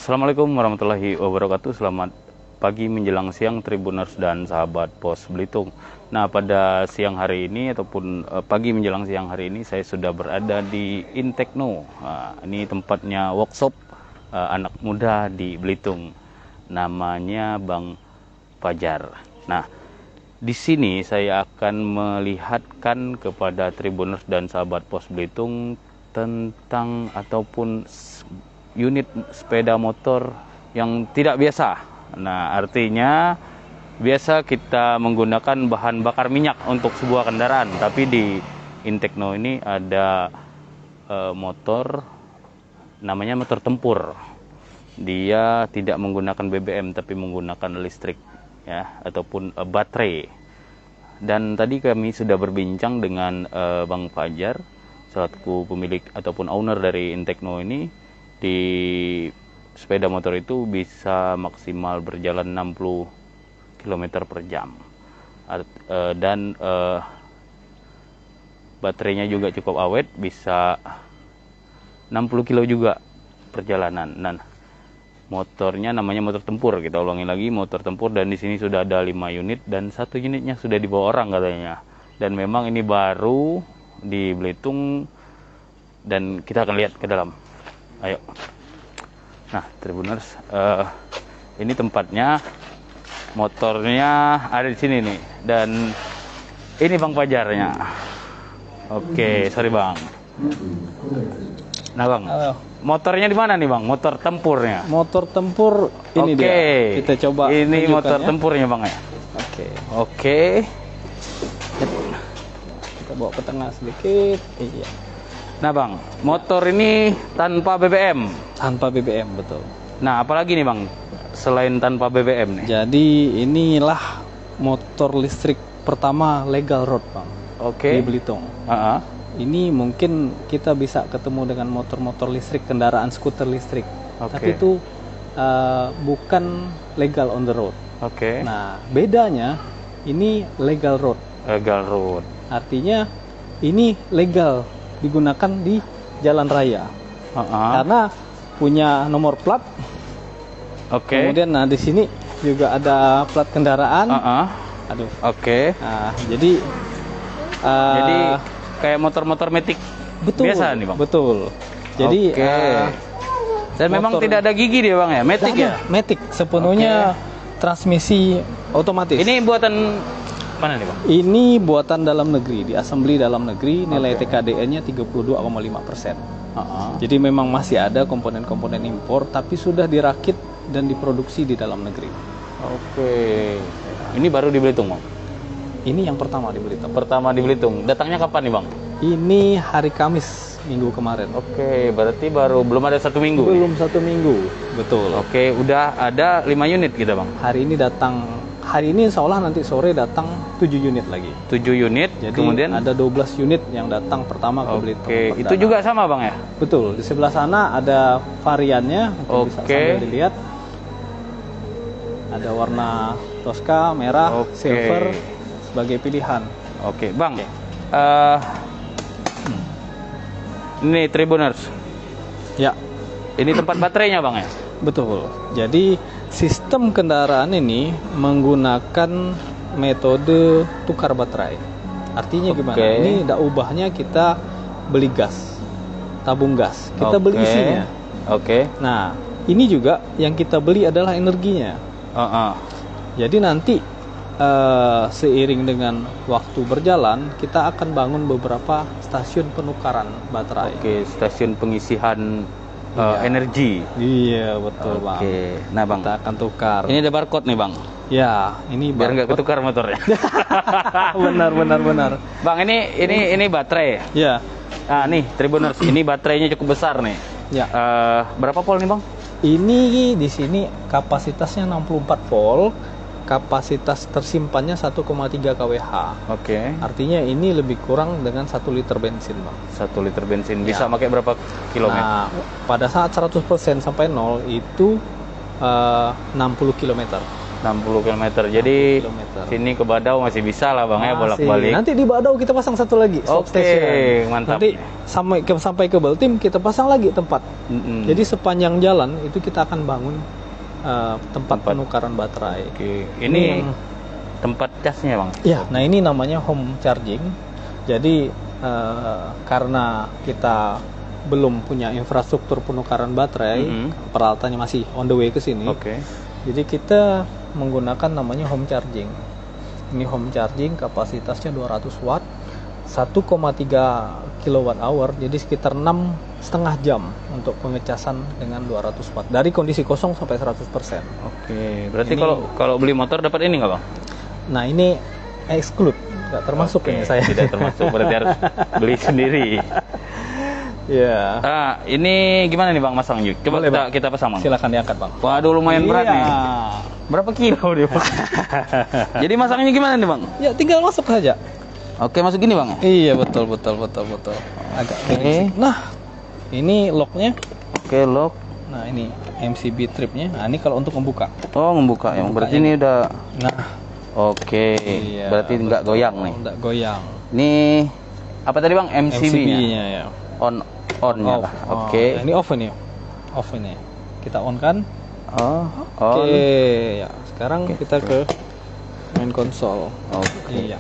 Assalamualaikum warahmatullahi wabarakatuh. Selamat pagi menjelang siang Tribuners dan sahabat Pos Belitung. Nah, pada siang hari ini ataupun pagi menjelang siang hari ini saya sudah berada di Intekno. Ini tempatnya workshop anak muda di Belitung. Namanya Bang Fajar. Nah, di sini saya akan melihatkan kepada Tribuners dan sahabat Pos Belitung tentang ataupun unit sepeda motor yang tidak biasa. Nah, artinya biasa kita menggunakan bahan bakar minyak untuk sebuah kendaraan, tapi di Intekno ini ada motor namanya motor tempur. Dia tidak menggunakan BBM tapi menggunakan listrik ya ataupun baterai. Dan tadi kami sudah berbincang dengan Bang Fajar, selaku pemilik ataupun owner dari Intekno ini. Di sepeda motor itu bisa maksimal berjalan 60 km per jam dan baterainya juga cukup awet, bisa 60 kilo juga perjalanan. Nah, motornya namanya motor tempur, kita ulangi lagi, motor tempur, dan di sini sudah ada 5 unit dan 1 unitnya sudah dibawa orang katanya. Dan memang ini baru di Belitung dan kita akan lihat ke dalam. Ayo. Nah, Tribuners, ini tempatnya, motornya ada di sini nih, dan ini Bang Fajarnya. Oke, sorry Bang. Nah Bang, halo. Motornya di mana nih Bang? Motor tempurnya? Motor tempur ini dia. Kita coba. Ini motor tempurnya Bang ya. Oke. Kita bawa ke tengah sedikit. Iya. Nah Bang, motor ini tanpa BBM? Tanpa BBM, betul. Nah, apalagi nih Bang, selain tanpa BBM nih? Jadi inilah motor listrik pertama legal road Bang, di Belitung. Ini mungkin kita bisa ketemu dengan motor-motor listrik, kendaraan skuter listrik. Tapi itu bukan legal on the road. Nah, bedanya ini legal road. Legal road. Artinya ini legal digunakan di jalan raya, karena punya nomor plat. Kemudian, nah di sini juga ada plat kendaraan. Aduh. Nah, jadi kayak motor-motor metik. Betul. Biasa nih Bang. Betul. Jadi dan memang tidak ada gigi dia Bang ya, metik ya. Metik sepenuhnya transmisi otomatis. Ini buatan mana nih Bang? Ini buatan dalam negeri, diassembly dalam negeri, nilai TKDN-nya 32,5%. Jadi memang masih ada komponen-komponen impor, tapi sudah dirakit dan diproduksi di dalam negeri. Ini baru di Belitung Bang? Ini yang pertama di Belitung. Pertama di Belitung. Datangnya kapan nih Bang? Ini hari Kamis minggu kemarin. Berarti baru belum ada 1 minggu? Belum 1 minggu, betul. Udah ada 5 unit kita Bang? Hari ini datang. Hari ini insya Allah nanti sore datang 7 unit lagi. 7 unit, jadi kemudian ada 12 unit yang datang pertama ke Belitung. Itu juga sama Bang ya? Betul, di sebelah sana ada variannya, bisa sambil dilihat. Ada warna Tosca, merah, silver sebagai pilihan. Bang. Ini Tribuners. Ya. Ini tempat baterainya Bang ya? Betul. Jadi sistem kendaraan ini menggunakan metode tukar baterai. Artinya gimana? Ini ubahnya kita beli gas, tabung gas. Kita beli isinya. Nah, ini juga yang kita beli adalah energinya. Jadi nanti seiring dengan waktu berjalan, kita akan bangun beberapa stasiun penukaran baterai. Stasiun pengisian energi. Iya, betul Bang. Nah Bang, kita akan tukar. Ini ada barcode nih Bang. Ya, ini biar nggak ketukar motornya. benar. Bang, ini baterai. Ya. Nah nih Tribuners, ini baterainya cukup besar nih. Ya. Berapa volt nih Bang? Ini di sini kapasitasnya 64 volt. Kapasitas tersimpannya 1,3 kWh. Artinya ini lebih kurang dengan 1 liter bensin Bang. 1 liter bensin bisa pakai berapa kilometer? Nah, pada saat 100% sampai 0 itu 60 km. 60 km. Jadi 60 kilometer. sini ke Badau masih bisa lah Bang ya, Masih. bolak-balik. Nanti di Badau kita pasang satu lagi stop Oke, station. mantap. Nanti sampai ke Baltim kita pasang lagi tempat. Jadi sepanjang jalan itu kita akan bangun tempat penukaran baterai. Oke. Ini yang- tempat casnya Bang. Ya, nah ini namanya home charging. Jadi karena kita belum punya infrastruktur penukaran baterai, peralatannya masih on the way ke sini. Oke. Jadi kita menggunakan namanya home charging. Ini home charging kapasitasnya 200 watt, 1,3 kilowatt hour, jadi sekitar 6,5 jam untuk pengecasan dengan 200 watt dari kondisi kosong sampai 100%. Oke. Berarti Ini- kalau beli motor dapat ini nggak Bang? Nah ini exclude, nggak termasuk Oke, ini saya. Tidak termasuk, berarti harus beli sendiri. Ya. Ah, ini gimana nih Bang masangnya? Coba Boleh, Bang. kita pasang Bang. Silakan diangkat bang. Waduh, lumayan berat nih. Iya. Berapa kilo dia Bang? Jadi masangnya gimana nih Bang? Ya tinggal masuk saja. Oke, masuk gini Bang. Iya betul. Agak miring. Nah ini locknya. Oke, lock. Nah ini MCB tripnya. Nah ini kalau untuk membuka. Oh, ngebuka ya. Berarti ini udah Nah oke. iya, Berarti nggak goyang nih. nggak goyang. Ini apa tadi Bang? MCB-nya. MCB-nya ya. On-nya Off. lah. Oh, Oke. nah, ini off ini. Off ini. Kita on kan? Oh, Oke. on. Ya sekarang kita ke main konsol. Oke. Iya.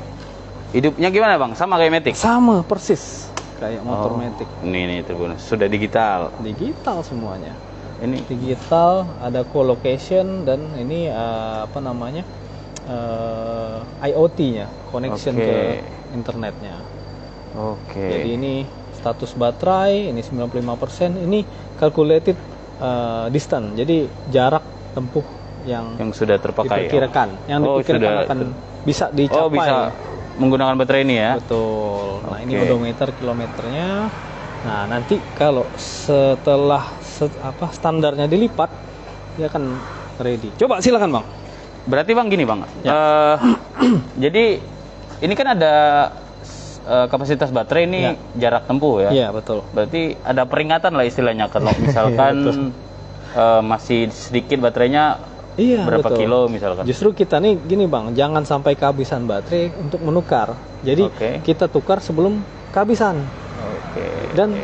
Hidupnya gimana Bang? Sama kayak Matic? Sama persis kayak motor Oh. Matic. Ini Tribuners sudah digital. Digital semuanya. Ini Digital, ada co-location dan ini apa namanya IoT-nya, connection Oke. ke internetnya. oke. Jadi ini status baterai, ini 95%, ini calculated distance, jadi jarak tempuh yang Yang sudah terpakai. diperkirakan, yang Oh, diperkirakan sudah. akan bisa dicapai. Oh, bisa menggunakan baterai ini ya. Betul. Nah, ini Oke. odometer kilometernya. Nah, nanti kalau setelah standarnya dilipat, dia akan ready. Coba silakan, Bang. Berarti Bang gini Bang. Ya. Jadi ini kan ada kapasitas baterai ini Ya. jarak tempuh ya. Iya, betul. Berarti ada peringatan lah istilahnya kalau misalkan masih sedikit baterainya Iya, berapa betul. kilo misalkan. Justru kita nih gini, Bang, jangan sampai kehabisan baterai untuk menukar. Jadi Oke. kita tukar sebelum kehabisan Oke. dan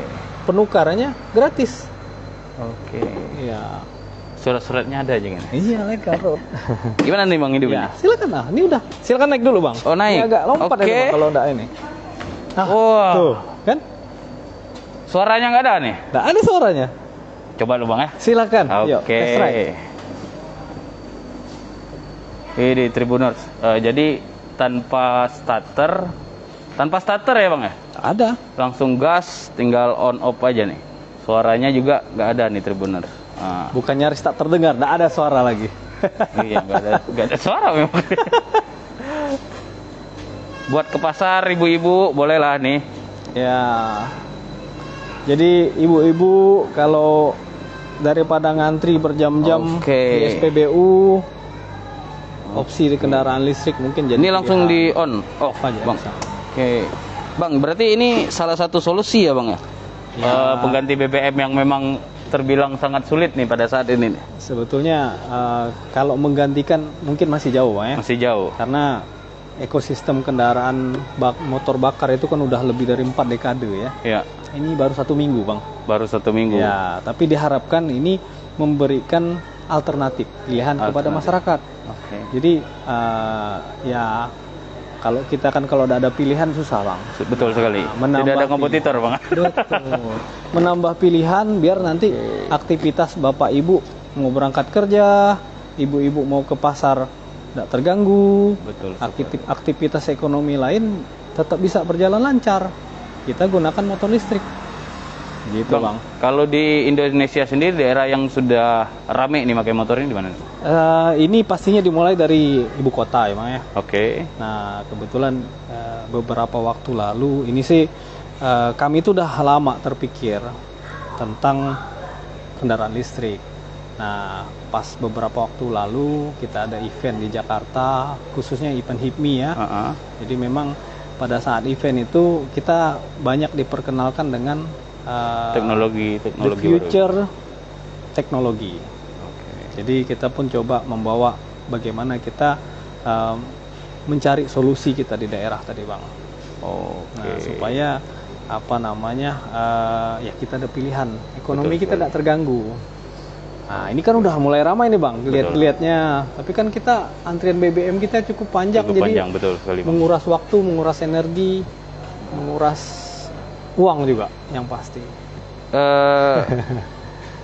penukarannya gratis. Oke. Iya. Surat-suratnya ada aja kan. Iya, legal, Bro. Gimana nih Bang hidupnya? Ya, silakan lah. Ini udah. Silakan naik dulu, Bang. Oh, naik. Ini agak lompat Oke. ini, Bang, kalau enggak ini. Nah, Wah. tuh, kan? Suaranya nggak ada nih. Enggak ada suaranya. Coba lu Bang ya. Silakan. Yuk, Oke. test drive. Ini Tribuners. Jadi tanpa starter ya Bang ya. Ada. Langsung gas, tinggal on off aja nih. Suaranya juga nggak ada nih Tribuners. Nah, Bukan nyaris tak terdengar, enggak ada suara lagi. iya nggak ada suara memang. Buat ke pasar ibu-ibu bolehlah nih. Ya. Jadi ibu-ibu kalau daripada ngantri berjam-jam Oke. di SPBU, opsi di kendaraan listrik mungkin jadi Ini langsung pilihan. di on off aja. Bang. bisa. Oke. Bang, berarti ini salah satu solusi ya Bang ya? Ya. Pengganti BBM yang memang terbilang sangat sulit nih pada saat ini nih. Sebetulnya kalau menggantikan mungkin masih jauh, Bang, ya. Masih jauh. Karena ekosistem kendaraan motor bakar itu kan udah lebih dari 4 dekade ya. Ya, Ini baru 1 minggu, Bang. baru 1 minggu. Ya, tapi diharapkan ini memberikan alternatif pilihan kepada Alternatif. masyarakat. Oke. Jadi ya kalau kita kan kalau ada pilihan susah, Bang. Betul sekali. menambah Tidak ada kompetitor Bang. Betul. Menambah pilihan biar nanti aktivitas Bapak Ibu mau berangkat kerja, ibu-ibu mau ke pasar tidak terganggu. Betul. Aktivitas ekonomi lain tetap bisa berjalan lancar. Kita gunakan motor listrik. Gitu, Bang. Kalau di Indonesia sendiri daerah yang sudah rame nih pakai motor ini di mana? Ini pastinya dimulai dari ibu kota ya, Bang ya. Oke. Nah, kebetulan beberapa waktu lalu ini sih kami itu udah lama terpikir tentang kendaraan listrik. Nah, pas beberapa waktu lalu kita ada event di Jakarta, khususnya event HIPMI ya. Jadi memang pada saat event itu kita banyak diperkenalkan dengan Teknologi the baru. future teknologi. Oke. Jadi kita pun coba membawa bagaimana kita mencari solusi kita di daerah tadi Bang. Nah, supaya ya kita ada pilihan, ekonomi kita tidak terganggu. Nah, ini kan udah mulai ramai nih Bang, lihat-lihatnya. Tapi kan kita antrian BBM kita cukup panjang, jadi betul sekali, Bang. menguras waktu, menguras energi, menguras uang juga yang pasti.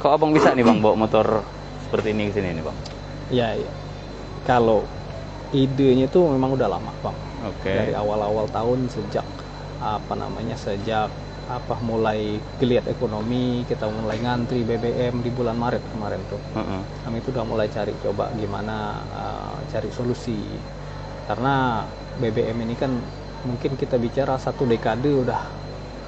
Kok Abang bisa nih Bang bawa motor seperti ini ke sini nih Bang? Ya. Kalau idenya itu memang udah lama Bang. Dari awal-awal tahun sejak mulai geliat ekonomi, kita mulai ngantri BBM di bulan Maret kemarin tuh. Kami itu udah mulai coba gimana cari solusi. Karena BBM ini kan mungkin kita bicara 1 dekade udah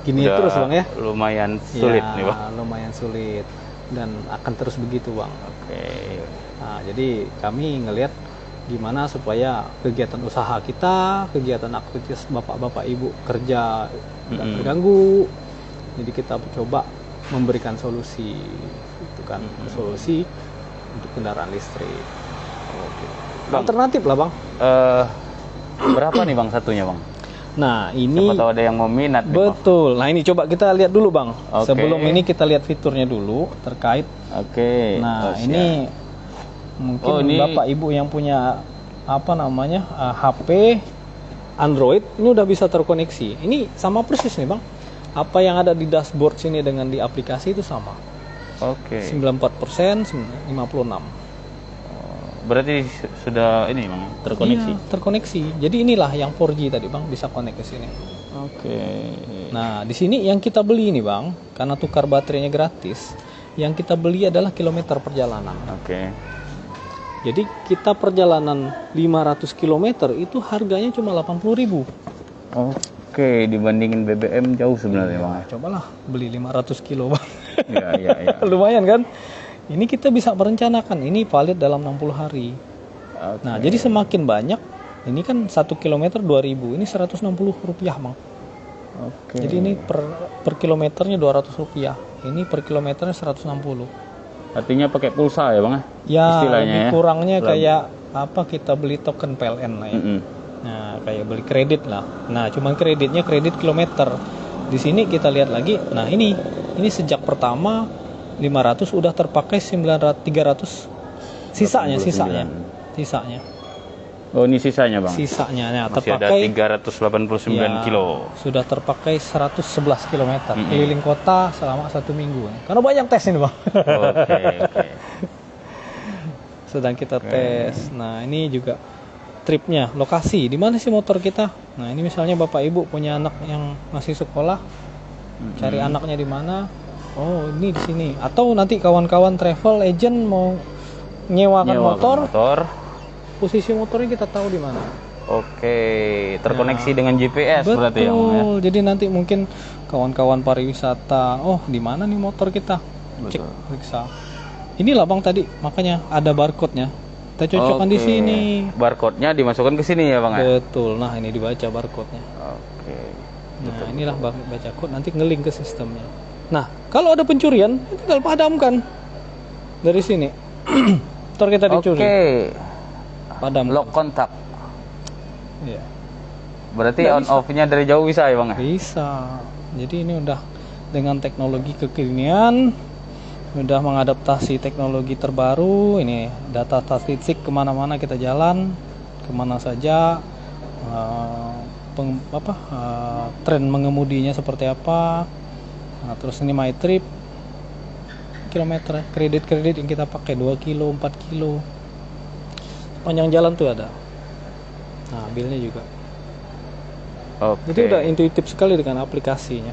gini terus Bang ya. Lumayan sulit nih Bang. Lumayan sulit dan akan terus begitu Bang. Nah, jadi kami ngelihat gimana supaya kegiatan usaha kita, kegiatan aktivitas bapak-bapak ibu kerja tidak terganggu. Jadi kita coba memberikan solusi, itu kan solusi untuk kendaraan listrik. Bang, alternatif lah Bang. Berapa nih Bang satunya Bang? Nah ini siapa tahu ada yang mau minat nih, betul. Nah ini coba kita lihat dulu Bang. Sebelum ini kita lihat fiturnya dulu terkait. Nah ini mungkin bapak ibu yang punya HP Android ini udah bisa terkoneksi. Ini sama persis nih Bang. Apa yang ada di dashboard sini dengan di aplikasi itu sama. 94%, 56. Berarti sudah ini Bang terkoneksi. Iya, terkoneksi. Jadi inilah yang 4G tadi Bang bisa connect ke sini. Nah, di sini yang kita beli nih Bang, karena tukar baterainya gratis, yang kita beli adalah kilometer perjalanan. Jadi kita perjalanan 500 km itu harganya cuma 80.000. Dibandingin BBM jauh sebenarnya Bang. Cobalah beli 500 kilo Bang. Iya. Lumayan kan? Ini kita bisa merencanakan, ini valid dalam 60 hari. Nah, jadi semakin banyak, ini kan 1 km 2.000, ini 160 rupiah Bang. Jadi ini per kilometernya 200 rupiah, ini per kilometernya 160. Artinya pakai pulsa ya Bang? Ya, istilahnya kurangnya kayak kita beli token PLN lah ya. Nah, kayak beli kredit lah. Nah, cuman kreditnya kredit kilometer. Di sini kita lihat lagi. Nah, ini sejak pertama 500 udah terpakai 300 sisanya. Oh, ini sisanya Bang. Sisanya masih terpakai ada 389 kilo. Sudah terpakai 111 km keliling kota selama 1 minggu. Karena banyak tes ini Bang. Sedang kita tes. Nah, ini juga tripnya, lokasi di mana sih motor kita. Nah, ini misalnya bapak ibu punya anak yang masih sekolah, cari anaknya di mana. Oh, ini di sini. Atau nanti kawan-kawan travel agent mau nyewakan motor. Posisi motornya kita tahu di mana. Terkoneksi dengan GPS berarti ya. Betul. Jadi nanti mungkin kawan-kawan pariwisata, di mana nih motor kita? Cek, periksa. Inilah Bang tadi, makanya ada barcode-nya. Kita cocokkan di sini. Barcode-nya dimasukkan ke sini ya Bang ya? Betul. Nah, ini dibaca barcode-nya. Nah, inilah baca kode nanti nge-link ke sistemnya. Nah, kalau ada pencurian, tinggal padamkan dari sini. Motor kita dicuri. Padam. Lock kontak. Iya. Berarti on off-nya dari jauh bisa ya Bang? Bisa. Jadi ini udah dengan teknologi kekinian, udah mengadaptasi teknologi terbaru. Ini data statistik kemana-mana kita jalan, kemana saja, tren mengemudinya seperti apa. Nah, terus ini my trip, kilometer, kredit yang kita pakai 2 kilo, 4 kilo. Panjang jalan tuh ada. Nah, bilnya juga. Jadi udah intuitif sekali dengan aplikasinya.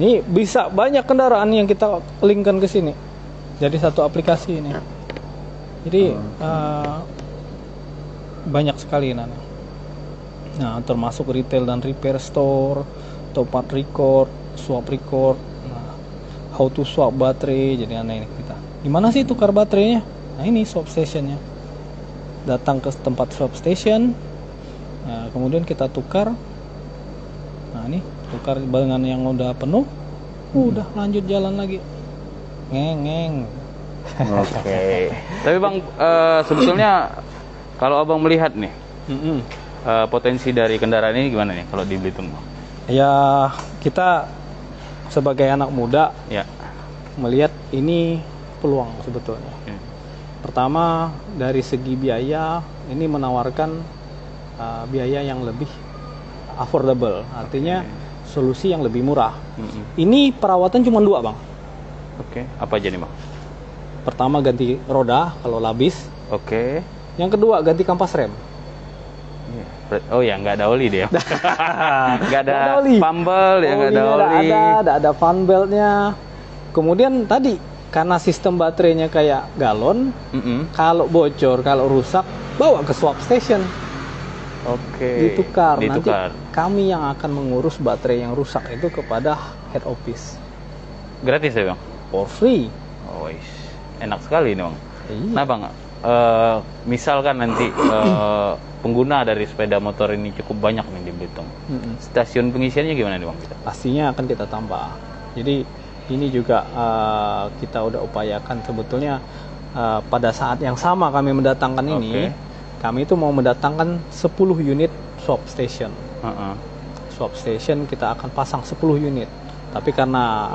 Ini bisa banyak kendaraan yang kita linkkan ke sini. Jadi satu aplikasi ini. Jadi banyak sekali Nah, termasuk retail dan repair store, top up record, swap record, how to swap baterai. Jadi aneh ini kita. Gimana sih tukar baterainya? Nah, ini swap stationnya. Datang ke tempat swap station, kemudian kita tukar. Nah, ini tukar dengan yang udah penuh, udah lanjut jalan lagi. Ngeng. Oke. Tapi Bang, sebetulnya kalau Abang melihat nih, potensi dari kendaraan ini gimana nih kalau di Belitung, Bang? Ya, kita sebagai anak muda Ya. melihat ini peluang sebetulnya. Pertama, dari segi biaya, ini menawarkan biaya yang lebih affordable, artinya solusi yang lebih murah. Ini perawatan cuma 2, Bang. Oke. Apa aja nih, Bang? Pertama, ganti roda kalau labis. Oke. Yang kedua, ganti kampas rem. Oh ya, nggak ada oli dia. Nggak ada oli. pambel ya, nggak ada Olinya oli. ada fan beltnya. Kemudian tadi karena sistem baterainya kayak galon, kalau bocor, kalau rusak, bawa ke swap station. Oke. Ditukar. Nanti Ditukar. kami yang akan mengurus baterai yang rusak itu kepada head office. Gratis ya, Bang? For free. Oh, enak sekali nih, Bang. Iya. Nah, Bang, misalkan nanti pengguna dari sepeda motor ini cukup banyak nih di Belitung. Stasiun pengisiannya gimana nih, Bang? Pastinya akan kita tambah. Jadi ini juga kita udah upayakan sebetulnya pada saat yang sama kami mendatangkan ini, kami itu mau mendatangkan 10 unit swap station. Swap station kita akan pasang 10 unit. Tapi karena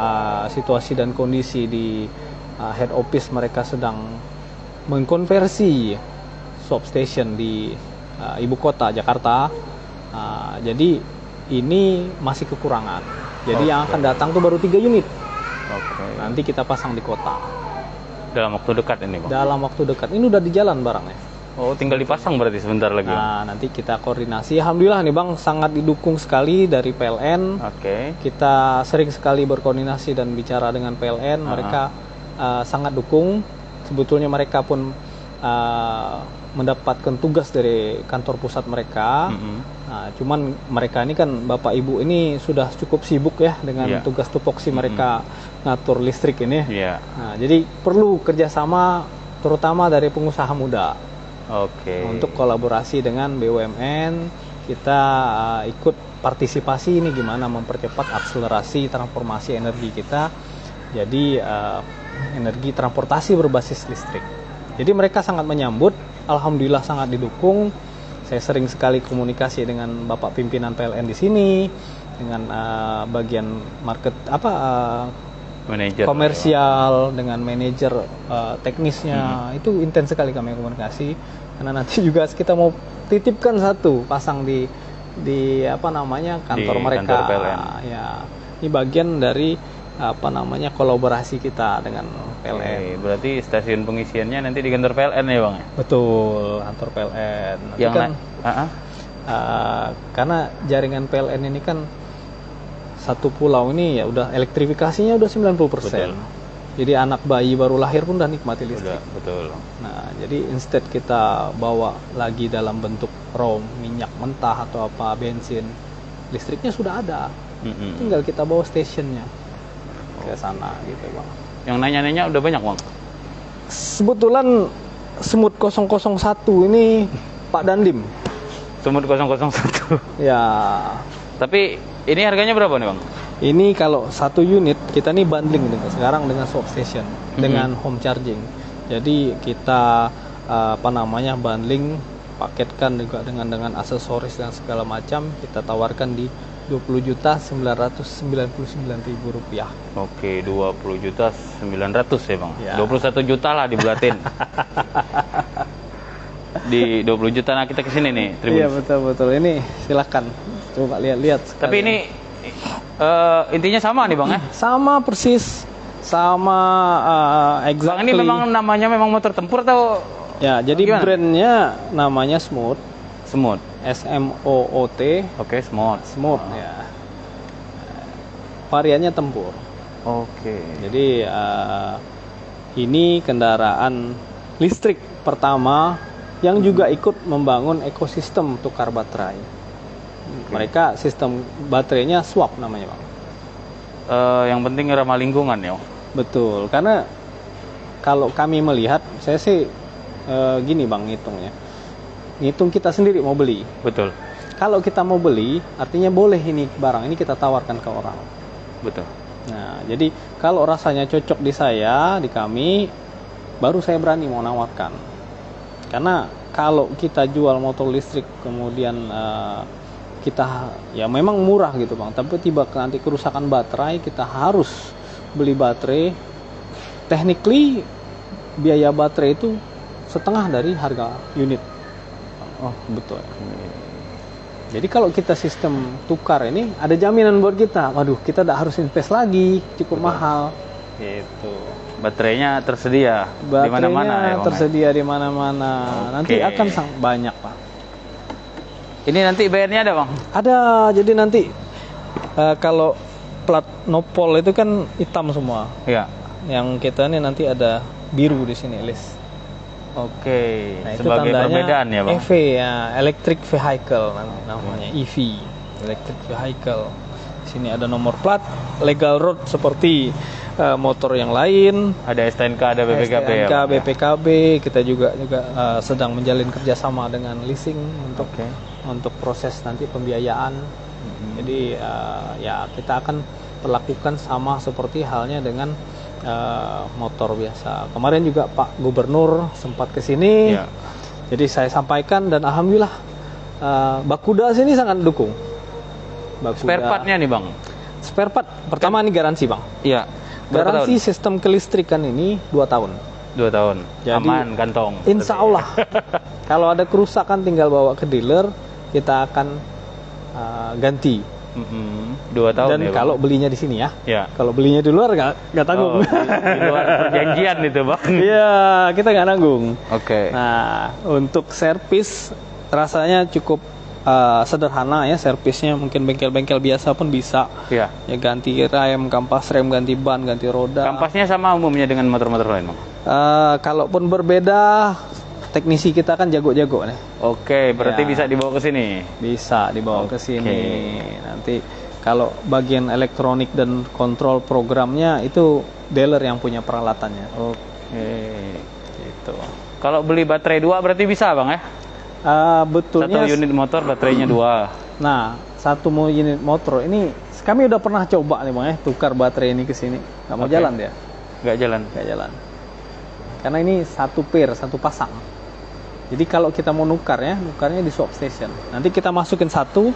situasi dan kondisi di head office mereka sedang mengkonversi swap station di ibu kota Jakarta, jadi ini masih kekurangan. Jadi yang akan datang tuh baru 3 unit. Nanti kita pasang di kota. Dalam waktu dekat ini, Bang? Dalam waktu dekat. Ini udah di jalan barangnya. Oh, tinggal dipasang berarti sebentar lagi, Bang? Nah, nanti kita koordinasi. Alhamdulillah nih, Bang, sangat didukung sekali dari PLN. Kita sering sekali berkoordinasi dan bicara dengan PLN. Mereka sangat dukung. Sebetulnya mereka pun mendapatkan tugas dari kantor pusat mereka. Nah, cuman mereka ini kan Bapak Ibu ini sudah cukup sibuk ya dengan tugas tupoksi mereka ngatur listrik ini. Nah, jadi perlu kerjasama terutama dari pengusaha muda. Untuk kolaborasi dengan BUMN, kita ikut partisipasi ini gimana mempercepat akselerasi transformasi energi kita. Jadi energi transportasi berbasis listrik. Jadi mereka sangat menyambut. Alhamdulillah sangat didukung. Saya sering sekali komunikasi dengan Bapak pimpinan PLN di sini, dengan bagian market manajer komersial, dengan manajer teknisnya. Itu intens sekali kami komunikasi. Karena nanti juga kita mau titipkan satu pasang di kantor mereka. Kantor PLN. Ya, ini bagian dari kolaborasi kita dengan PLN. Berarti stasiun pengisiannya nanti di kantor PLN ya, Bang? Betul, kantor PLN. Nanti yang kan karena jaringan PLN ini kan satu pulau ini ya udah elektrifikasinya udah 90%. Betul. Jadi anak bayi baru lahir pun udah nikmati listrik. Betul. Nah, jadi instead kita bawa lagi dalam bentuk raw minyak mentah atau bensin, listriknya sudah ada. Tinggal kita bawa stationnya ke sana gitu, Bang. Yang nanya-nanya udah banyak, Bang? Kebetulan Semut 001 ini Pak Dandim. Semut 001. Ya. Tapi ini harganya berapa nih, Bang? Ini kalau satu unit kita nih bundling sekarang dengan swap station, dengan home charging. Jadi kita bundling, paketkan juga dengan aksesoris dan segala macam, kita tawarkan di Rp20.999.000. Oke, 20.900.000 ya, Bang. Ya. 21 juta lah dibulatin. Di 20 juta. Nah, kita ke sini nih, Tribun. Iya, betul. Ini silakan coba lihat. Tapi ini intinya sama nih, Bang, ya? Sama persis. Sama exactly. Bang, ini memang namanya memang motor tempur atau ya, jadi gimana? brandnya namanya Smooth. Smooth. SMOOT. Oke, Smooth. Smooth ya. Variannya tempur. Oke. Jadi ini kendaraan listrik pertama yang juga ikut membangun ekosistem tukar baterai. Mereka sistem baterainya swap namanya, Bang. Yang penting ramah lingkungan ya. Betul, karena kalau kami melihat, saya sih gini, Bang, ngitung kita sendiri mau beli. Betul. Kalau kita mau beli, artinya boleh ini barang ini kita tawarkan ke orang. Betul. Nah, jadi kalau rasanya cocok di saya, di kami, baru saya berani mau nawarkan. Karena kalau kita jual motor listrik kemudian kita ya memang murah gitu Bang, tapi tiba nanti kerusakan baterai, kita harus beli baterai. Technically biaya baterai itu setengah dari harga unit. Oh betul. Jadi kalau kita sistem tukar ini ada jaminan buat kita. Waduh, kita tidak harus invest lagi, cukup mahal. Gitu. Baterainya tersedia di mana-mana ya, Baterainya tersedia di mana-mana. Nanti akan banyak Pak. Ini nanti bayarnya ada Bang? Ada. Jadi nanti kalau plat nopol itu kan hitam semua. Iya. Yang kita ini nanti ada biru di sini list. Oke. Nah, itu sebagai tandanya perbedaan ya Bang? EV ya, electric vehicle namanya, EV, electric vehicle. Di sini ada nomor plat, legal road seperti motor yang lain. Ada STNK, ada BPKB STNK, ya Bang? BPKB. Kita juga sedang menjalin kerjasama dengan leasing untuk proses nanti pembiayaan. Jadi ya kita akan perlakukan sama seperti halnya dengan motor biasa. Kemarin juga Pak Gubernur sempat ke sini. Ya. Jadi saya sampaikan dan alhamdulillah Bakuda sini sangat dukung. Spare partnya nih Bang? Spare part pertama ini garansi Bang. Iya. Garansi sistem kelistrikan ini 2 tahun. 2 tahun. Jadi, aman kantong. Insya Allah. Kalau ada kerusakan tinggal bawa ke dealer, kita akan ganti. 2 tahun. Dan ya, kalau Bang? belinya di sini ya. Ya. Kalau belinya di luar nggak tanggung. Di luar perjanjian itu Bang. Iya, kita nggak nanggung. Oke. Nah, untuk servis rasanya cukup sederhana ya. Servisnya mungkin bengkel-bengkel biasa pun bisa. Iya. Ya ganti rem, kampas rem, ganti ban, ganti roda. Kampasnya sama umumnya dengan motor-motor lain Bang? Kalaupun berbeda, teknisi kita kan jago-jago nih. Oke, berarti Ya. bisa dibawa ke sini. Bisa dibawa ke sini. Nanti kalau bagian elektronik dan kontrol programnya itu dealer yang punya peralatannya. Oke. Gitu. Kalau beli baterai 2 berarti bisa Bang ya? Betulnya. Satu unit motor baterainya 2. Nah, satu unit motor ini kami udah pernah coba nih Bang ya, tukar baterai ini ke sini. Nggak mau jalan dia. Nggak jalan. Nggak jalan. Karena ini satu pair, satu pasang. Jadi kalau kita mau nukarnya di swap station. Nanti kita masukin satu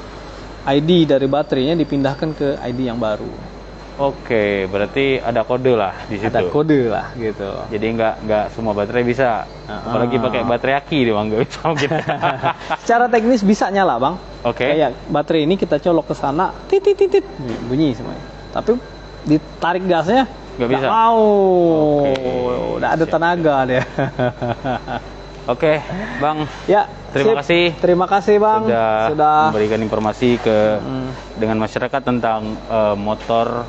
ID dari baterainya dipindahkan ke ID yang baru. Oke, berarti ada kode lah di situ. Ada kode lah gitu. Jadi nggak semua baterai bisa. Apalagi pakai baterai aki dia Bang, nggak bisa mungkin. Secara teknis bisa nyala Bang. Oke. Kayak baterai ini kita colok ke sana, titit bunyi semuanya. Tapi ditarik gasnya Nggak bisa. mau. Oke, Udah ada siap, tenaga dia. Oke, Bang. Ya, Terima kasih. Terima kasih Bang Sudah memberikan informasi dengan masyarakat tentang motor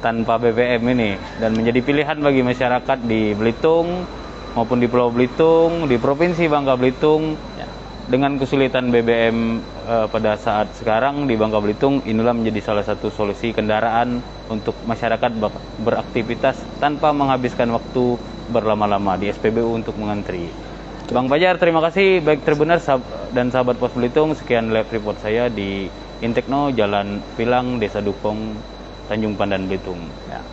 tanpa BBM ini dan menjadi pilihan bagi masyarakat di Belitung maupun di Pulau Belitung, di Provinsi Bangka Belitung. Ya. Dengan kesulitan BBM pada saat sekarang di Bangka Belitung, inilah menjadi salah satu solusi kendaraan untuk masyarakat beraktivitas tanpa menghabiskan waktu berlama-lama di SPBU untuk mengantri. Bang Fajar, terima kasih baik Tribuners dan sahabat Pos Belitung. Sekian live report saya di Intekno, Jalan Pilang, Desa Dukong, Tanjung Pandan, Belitung. Ya.